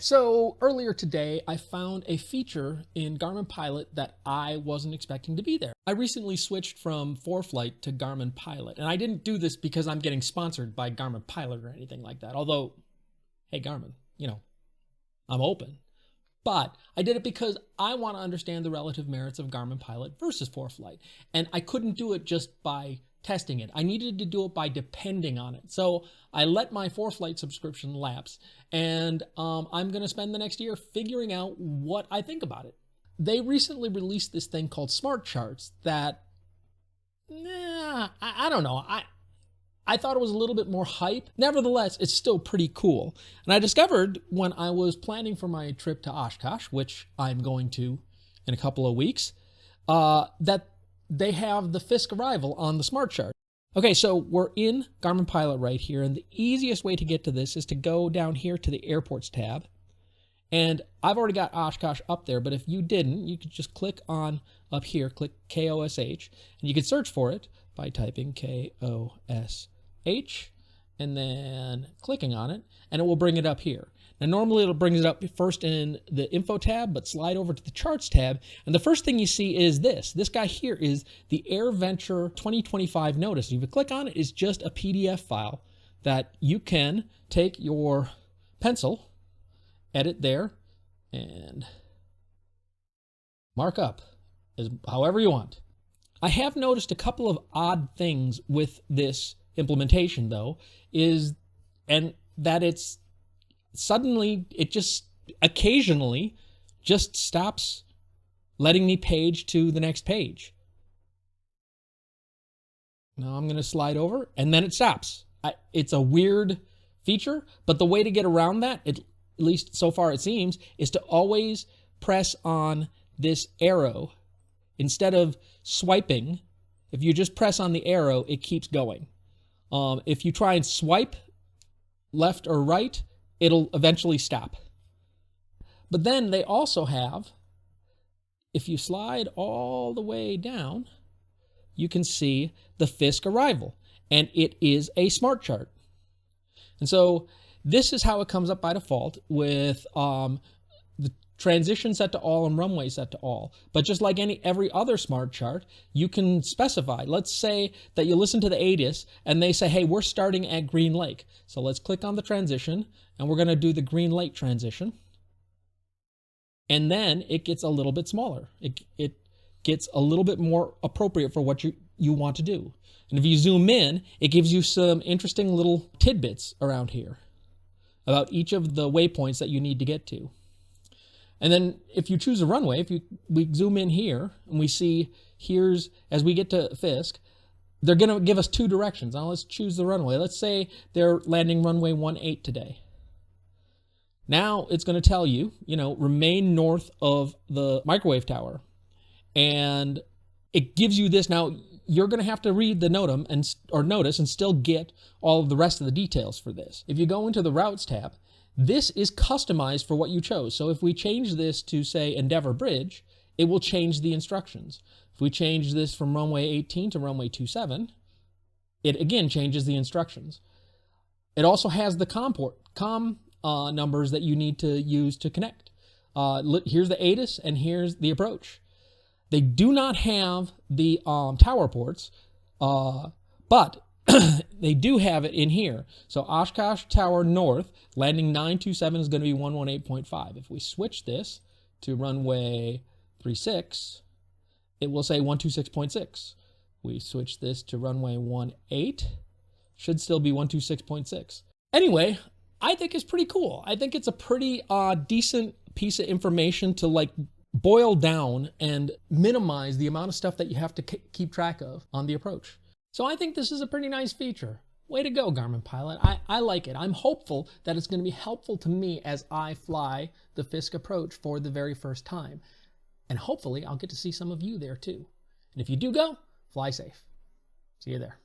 So earlier today, I found a feature in Garmin Pilot that I wasn't expecting to be there. I recently switched from ForeFlight to Garmin Pilot, and I didn't do this because I'm getting sponsored by Garmin Pilot or anything like that. Although, hey Garmin, I'm open. But I did it because I want to understand the relative merits of Garmin Pilot versus ForeFlight. And I couldn't do it just by testing it. I needed to do it by depending on it. So I let my ForeFlight subscription lapse, and I'm going to spend the next year figuring out what I think about it. They recently released this thing called SmartCharts that, I don't know. I thought it was a little bit more hype. Nevertheless, it's still pretty cool. And I discovered when I was planning for my trip to Oshkosh, which I'm going to in a couple of weeks, that they have the FISK arrival on the SmartChart. Okay, so we're in Garmin Pilot right here, and the easiest way to get to this is to go down here to the Airports tab. And I've already got Oshkosh up there, but if you didn't, you could just click on up here, click KOSH, and you can search for it by typing KOSH and then clicking on it, and it will bring it up here. Now normally it'll bring it up first in the info tab, but slide over to the charts tab, and the first thing you see is this guy here is the Airventure 2025 notice. If you click on it, it's just a PDF file that you can take your pencil, edit there, and mark up as however you want. I have noticed a couple of odd things with this implementation though, and that it's suddenly, it just occasionally just stops letting me page to the next page. Now I'm going to slide over and then it stops. It's a weird feature, but the way to get around that, at least so far it seems, is to always press on this arrow. Instead of swiping, if you just press on the arrow, it keeps going. If you try and swipe left or right, it'll eventually stop. But then they also have, if you slide all the way down, you can see the FISK arrival, and it is a smart chart. And so this is how it comes up by default with the transition set to all and runway set to all. But just like every other smart chart, you can specify. Let's say that you listen to the ATIS and they say, hey, we're starting at Green Lake. So let's click on the transition and we're going to do the Green Lake transition. And then it gets a little bit smaller. It gets a little bit more appropriate for what you want to do. And if you zoom in, it gives you some interesting little tidbits around here about each of the waypoints that you need to get to. And then if you choose a runway, we zoom in here and we see as we get to FISK, they're going to give us two directions. Now let's choose the runway. Let's say they're landing runway 18 today. Now it's going to tell you, remain north of the microwave tower. And it gives you this. Now you're going to have to read the notice and still get all of the rest of the details for this. If you go into the routes tab, this is customized for what you chose. So if we change this to, say, Endeavor Bridge, it will change the instructions. If we change this from runway 18 to runway 27, it again changes the instructions. It also has the COM numbers that you need to use to connect. Here's the ATIS and here's the approach. They do not have the tower ports, but they do have it in here. So Oshkosh Tower North, landing 927 is going to be 118.5. If we switch this to runway 36, it will say 126.6. We switch this to runway 18, should still be 126.6. Anyway, I think it's pretty cool. I think it's a pretty decent piece of information to boil down and minimize the amount of stuff that you have to keep track of on the approach. So I think this is a pretty nice feature. Way to go, Garmin Pilot. I like it. I'm hopeful that it's going to be helpful to me as I fly the FISK Approach for the very first time. And hopefully I'll get to see some of you there too. And if you do go, fly safe. See you there.